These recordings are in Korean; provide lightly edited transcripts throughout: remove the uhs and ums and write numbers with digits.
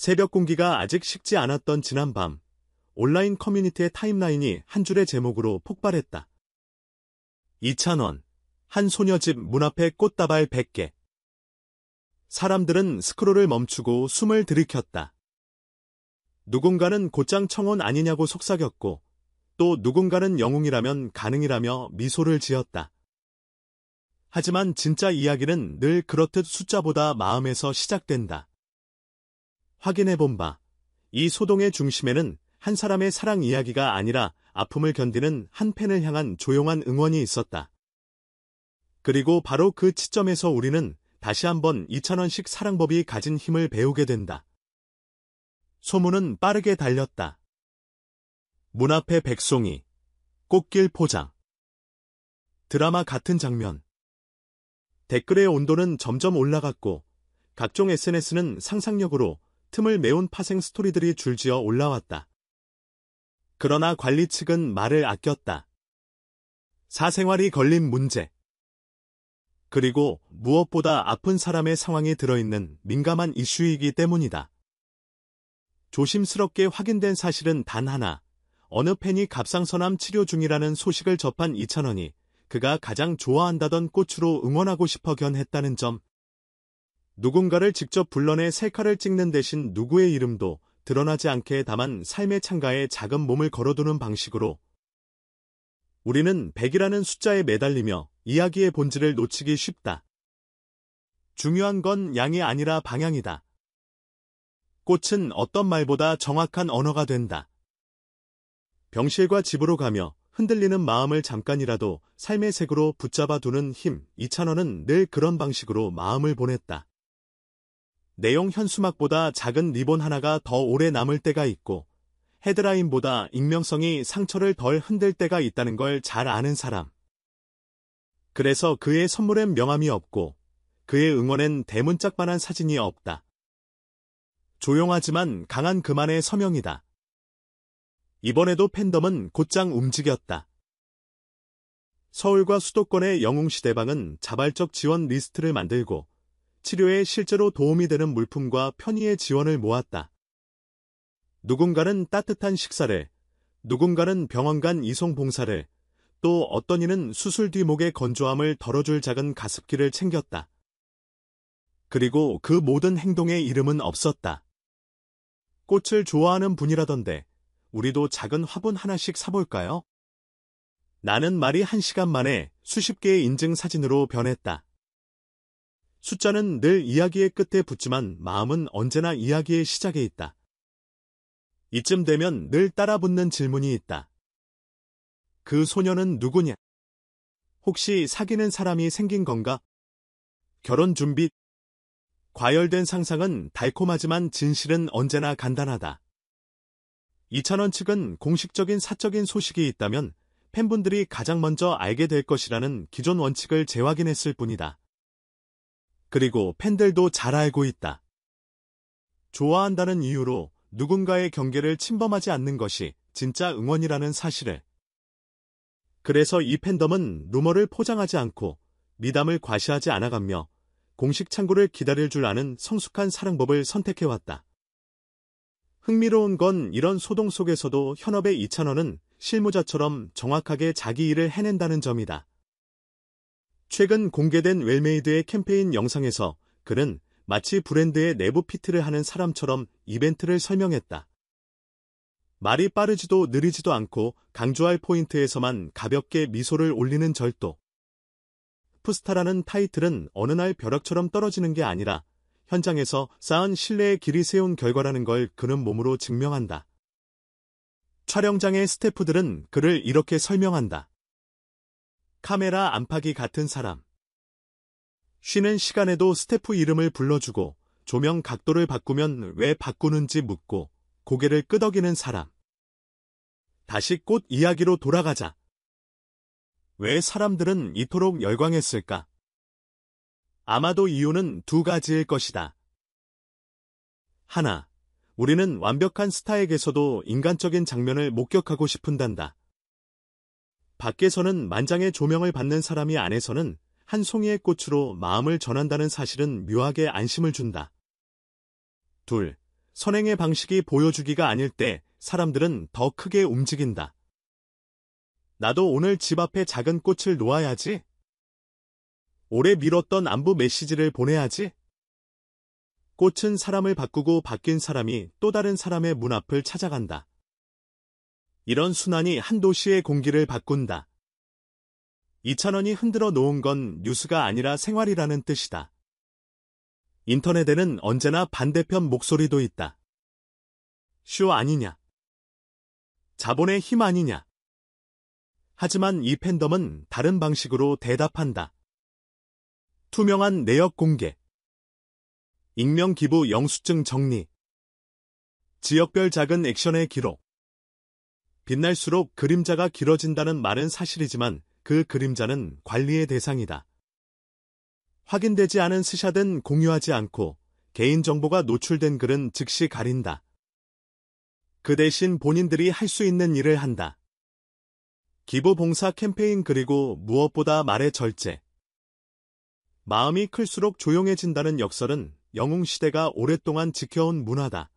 새벽 공기가 아직 식지 않았던 지난밤, 온라인 커뮤니티의 타임라인이 한 줄의 제목으로 폭발했다. 2,000원, 한 소녀집 문 앞에 꽃다발 100개. 사람들은 스크롤을 멈추고 숨을 들이켰다. 누군가는 곧장 청혼 아니냐고 속삭였고, 또 누군가는 영웅이라면 가능이라며 미소를 지었다. 하지만 진짜 이야기는 늘 그렇듯 숫자보다 마음에서 시작된다. 확인해본 바, 이 소동의 중심에는 한 사람의 사랑 이야기가 아니라 아픔을 견디는 한 팬을 향한 조용한 응원이 있었다. 그리고 바로 그 시점에서 우리는 다시 한번 2,000원씩 사랑법이 가진 힘을 배우게 된다. 소문은 빠르게 달렸다. 문 앞에 백송이, 꽃길 포장. 드라마 같은 장면. 댓글의 온도는 점점 올라갔고 각종 SNS는 상상력으로 틈을 메운 파생 스토리들이 줄지어 올라왔다. 그러나 관리 측은 말을 아꼈다. 사생활이 걸린 문제. 그리고 무엇보다 아픈 사람의 상황이 들어있는 민감한 이슈이기 때문이다. 조심스럽게 확인된 사실은 단 하나. 어느 팬이 갑상선암 치료 중이라는 소식을 접한 2,000원이 그가 가장 좋아한다던 꽃으로 응원하고 싶어 견했다는 점. 누군가를 직접 불러내 셀카를 찍는 대신 누구의 이름도 드러나지 않게 다만 삶의 창가에 작은 몸을 걸어두는 방식으로 우리는 100이라는 숫자에 매달리며 이야기의 본질을 놓치기 쉽다. 중요한 건 양이 아니라 방향이다. 꽃은 어떤 말보다 정확한 언어가 된다. 병실과 집으로 가며 흔들리는 마음을 잠깐이라도 삶의 색으로 붙잡아두는 힘. 2,000원은 늘 그런 방식으로 마음을 보냈다. 내용 현수막보다 작은 리본 하나가 더 오래 남을 때가 있고 헤드라인보다 익명성이 상처를 덜 흔들 때가 있다는 걸 잘 아는 사람. 그래서 그의 선물엔 명함이 없고 그의 응원엔 대문짝만한 사진이 없다. 조용하지만 강한 그만의 서명이다. 이번에도 팬덤은 곧장 움직였다. 서울과 수도권의 영웅시대방은 자발적 지원 리스트를 만들고 치료에 실제로 도움이 되는 물품과 편의의 지원을 모았다. 누군가는 따뜻한 식사를, 누군가는 병원 간 이송 봉사를, 또 어떤 이는 수술 뒤 목의 건조함을 덜어줄 작은 가습기를 챙겼다. 그리고 그 모든 행동의 이름은 없었다. 꽃을 좋아하는 분이라던데 우리도 작은 화분 하나씩 사볼까요? 나는 말이 1시간 만에 수십 개의 인증 사진으로 변했다. 숫자는 늘 이야기의 끝에 붙지만 마음은 언제나 이야기의 시작에 있다. 이쯤 되면 늘 따라붙는 질문이 있다. 그 소녀는 누구냐? 혹시 사귀는 사람이 생긴 건가? 결혼 준비? 과열된 상상은 달콤하지만 진실은 언제나 간단하다. 2,000원 측은 공식적인 사적인 소식이 있다면 팬분들이 가장 먼저 알게 될 것이라는 기존 원칙을 재확인했을 뿐이다. 그리고 팬들도 잘 알고 있다. 좋아한다는 이유로 누군가의 경계를 침범하지 않는 것이 진짜 응원이라는 사실을. 그래서 이 팬덤은 루머를 포장하지 않고 미담을 과시하지 않아가며 공식 창구를 기다릴 줄 아는 성숙한 사랑법을 선택해왔다. 흥미로운 건 이런 소동 속에서도 현업의 2,000원은 실무자처럼 정확하게 자기 일을 해낸다는 점이다. 최근 공개된 웰메이드의 캠페인 영상에서 그는 마치 브랜드의 내부 PT를 하는 사람처럼 이벤트를 설명했다. 말이 빠르지도 느리지도 않고 강조할 포인트에서만 가볍게 미소를 올리는 절도. 푸스타라는 타이틀은 어느 날 벼락처럼 떨어지는 게 아니라 현장에서 쌓은 신뢰의 길이 세운 결과라는 걸 그는 몸으로 증명한다. 촬영장의 스태프들은 그를 이렇게 설명한다. 카메라 안팎이 같은 사람. 쉬는 시간에도 스태프 이름을 불러주고 조명 각도를 바꾸면 왜 바꾸는지 묻고 고개를 끄덕이는 사람. 다시 꽃 이야기로 돌아가자. 왜 사람들은 이토록 열광했을까? 아마도 이유는 두 가지일 것이다. 하나, 우리는 완벽한 스타에게서도 인간적인 장면을 목격하고 싶은단다. 밖에서는 만장의 조명을 받는 사람이 안에서는 한 송이의 꽃으로 마음을 전한다는 사실은 묘하게 안심을 준다. 둘, 선행의 방식이 보여주기가 아닐 때 사람들은 더 크게 움직인다. 나도 오늘 집 앞에 작은 꽃을 놓아야지. 오래 미뤘던 안부 메시지를 보내야지. 꽃은 사람을 바꾸고 바뀐 사람이 또 다른 사람의 문 앞을 찾아간다. 이런 순환이 한 도시의 공기를 바꾼다. 이찬원이 흔들어 놓은 건 뉴스가 아니라 생활이라는 뜻이다. 인터넷에는 언제나 반대편 목소리도 있다. 쇼 아니냐? 자본의 힘 아니냐? 하지만 이 팬덤은 다른 방식으로 대답한다. 투명한 내역 공개, 익명 기부 영수증 정리, 지역별 작은 액션의 기록. 빛날수록 그림자가 길어진다는 말은 사실이지만 그 그림자는 관리의 대상이다. 확인되지 않은 스샷은 공유하지 않고 개인정보가 노출된 글은 즉시 가린다. 그 대신 본인들이 할 수 있는 일을 한다. 기부 봉사 캠페인 그리고 무엇보다 말의 절제. 마음이 클수록 조용해진다는 역설은 영웅시대가 오랫동안 지켜온 문화다.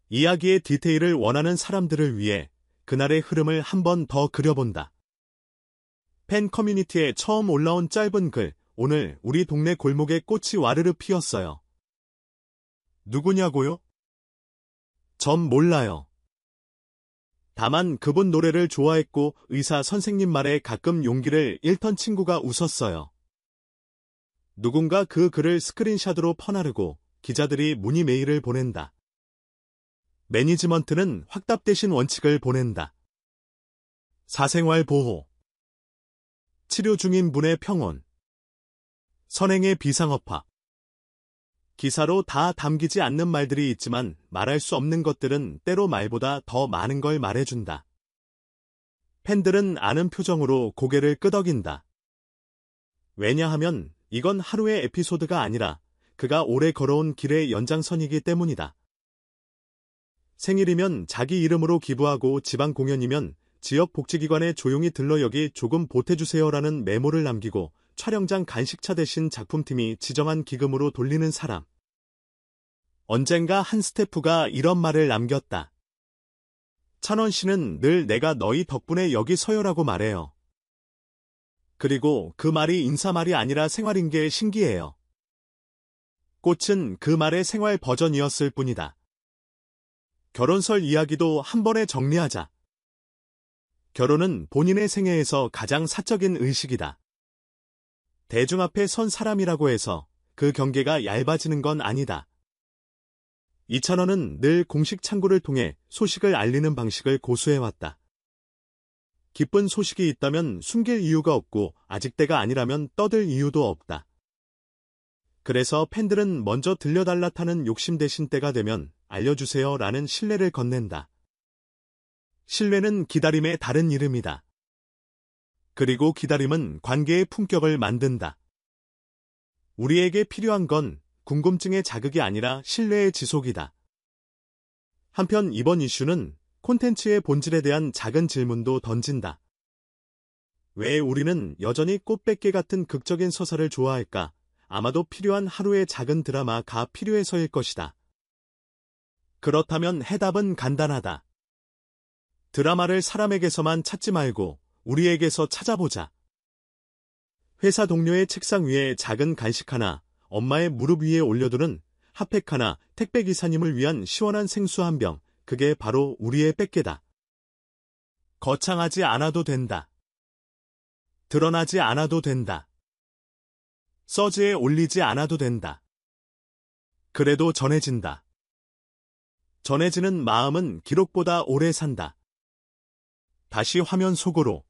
이야기의 디테일을 원하는 사람들을 위해 그날의 흐름을 한 번 더 그려본다. 팬 커뮤니티에 처음 올라온 짧은 글, 오늘 우리 동네 골목에 꽃이 와르르 피었어요. 누구냐고요? 전 몰라요. 다만 그분 노래를 좋아했고 의사 선생님 말에 가끔 용기를 잃던 친구가 웃었어요. 누군가 그 글을 스크린샷으로 퍼나르고 기자들이 문의 메일을 보낸다. 매니지먼트는 확답 대신 원칙을 보낸다. 사생활 보호, 치료 중인 분의 평온, 선행의 비상업화. 기사로 다 담기지 않는 말들이 있지만 말할 수 없는 것들은 때로 말보다 더 많은 걸 말해준다. 팬들은 아는 표정으로 고개를 끄덕인다. 왜냐하면 이건 하루의 에피소드가 아니라 그가 오래 걸어온 길의 연장선이기 때문이다. 생일이면 자기 이름으로 기부하고 지방 공연이면 지역 복지기관에 조용히 들러 여기 조금 보태주세요라는 메모를 남기고 촬영장 간식차 대신 작품팀이 지정한 기금으로 돌리는 사람. 언젠가 한 스태프가 이런 말을 남겼다. 찬원 씨는 늘 내가 너희 덕분에 여기 서요라고 말해요. 그리고 그 말이 인사말이 아니라 생활인 게 신기해요. 꽃은 그 말의 생활 버전이었을 뿐이다. 결혼설 이야기도 한 번에 정리하자. 결혼은 본인의 생애에서 가장 사적인 의식이다. 대중 앞에 선 사람이라고 해서 그 경계가 얇아지는 건 아니다. 이찬원은 늘 공식 창구를 통해 소식을 알리는 방식을 고수해왔다. 기쁜 소식이 있다면 숨길 이유가 없고 아직 때가 아니라면 떠들 이유도 없다. 그래서 팬들은 먼저 들려달라 타는 욕심 대신 때가 되면 알려주세요 라는 신뢰를 건넨다. 신뢰는 기다림의 다른 이름이다. 그리고 기다림은 관계의 품격을 만든다. 우리에게 필요한 건 궁금증의 자극이 아니라 신뢰의 지속이다. 한편 이번 이슈는 콘텐츠의 본질에 대한 작은 질문도 던진다. 왜 우리는 여전히 꽃밖에 같은 극적인 서사를 좋아할까? 아마도 필요한 하루의 작은 드라마가 필요해서일 것이다. 그렇다면 해답은 간단하다. 드라마를 사람에게서만 찾지 말고 우리에게서 찾아보자. 회사 동료의 책상 위에 작은 간식 하나, 엄마의 무릎 위에 올려두는 핫팩 하나, 택배기사님을 위한 시원한 생수 한 병, 그게 바로 우리의 뺏게다. 거창하지 않아도 된다. 드러나지 않아도 된다. 서재에 올리지 않아도 된다. 그래도 전해진다. 전해지는 마음은 기록보다 오래 산다. 다시 화면 속으로.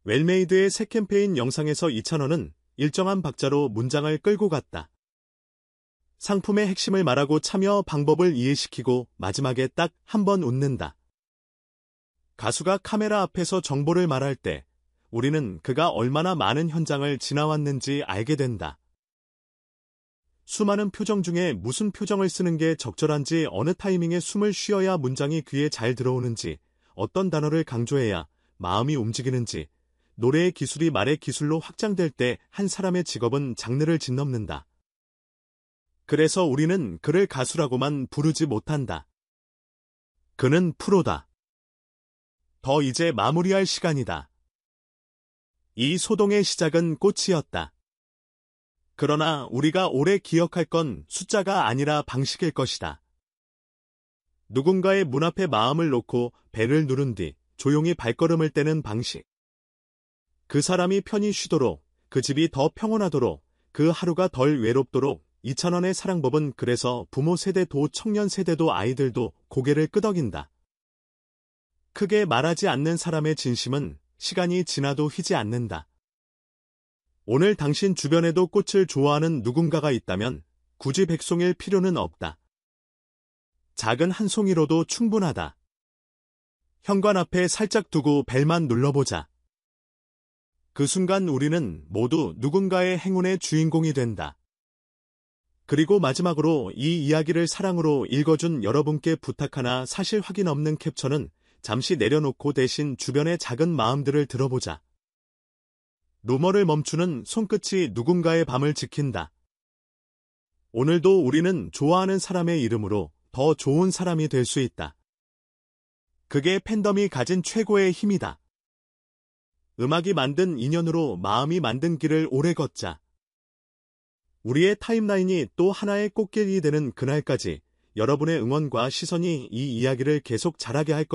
웰메이드의 새 캠페인 영상에서 이찬원은 일정한 박자로 문장을 끌고 갔다. 상품의 핵심을 말하고 참여 방법을 이해시키고 마지막에 딱 한 번 웃는다. 가수가 카메라 앞에서 정보를 말할 때 우리는 그가 얼마나 많은 현장을 지나왔는지 알게 된다. 수많은 표정 중에 무슨 표정을 쓰는 게 적절한지, 어느 타이밍에 숨을 쉬어야 문장이 귀에 잘 들어오는지, 어떤 단어를 강조해야 마음이 움직이는지, 노래의 기술이 말의 기술로 확장될 때 한 사람의 직업은 장르를 짓넘는다. 그래서 우리는 그를 가수라고만 부르지 못한다. 그는 프로다. 더 이제 마무리할 시간이다. 이 소동의 시작은 꽃이었다. 그러나 우리가 오래 기억할 건 숫자가 아니라 방식일 것이다. 누군가의 문 앞에 마음을 놓고 벨을 누른 뒤 조용히 발걸음을 떼는 방식. 그 사람이 편히 쉬도록, 그 집이 더 평온하도록, 그 하루가 덜 외롭도록 2000원의 사랑법은 그래서 부모 세대도 청년 세대도 아이들도 고개를 끄덕인다. 크게 말하지 않는 사람의 진심은 시간이 지나도 휘지 않는다. 오늘 당신 주변에도 꽃을 좋아하는 누군가가 있다면 굳이 백송일 필요는 없다. 작은 한 송이로도 충분하다. 현관 앞에 살짝 두고 벨만 눌러보자. 그 순간 우리는 모두 누군가의 행운의 주인공이 된다. 그리고 마지막으로 이 이야기를 사랑으로 읽어준 여러분께 부탁하나 사실 확인 없는 캡처는 잠시 내려놓고 대신 주변의 작은 마음들을 들어보자. 루머를 멈추는 손끝이 누군가의 밤을 지킨다. 오늘도 우리는 좋아하는 사람의 이름으로 더 좋은 사람이 될 수 있다. 그게 팬덤이 가진 최고의 힘이다. 음악이 만든 인연으로 마음이 만든 길을 오래 걷자. 우리의 타임라인이 또 하나의 꽃길이 되는 그날까지 여러분의 응원과 시선이 이 이야기를 계속 자라게 할 것입니다.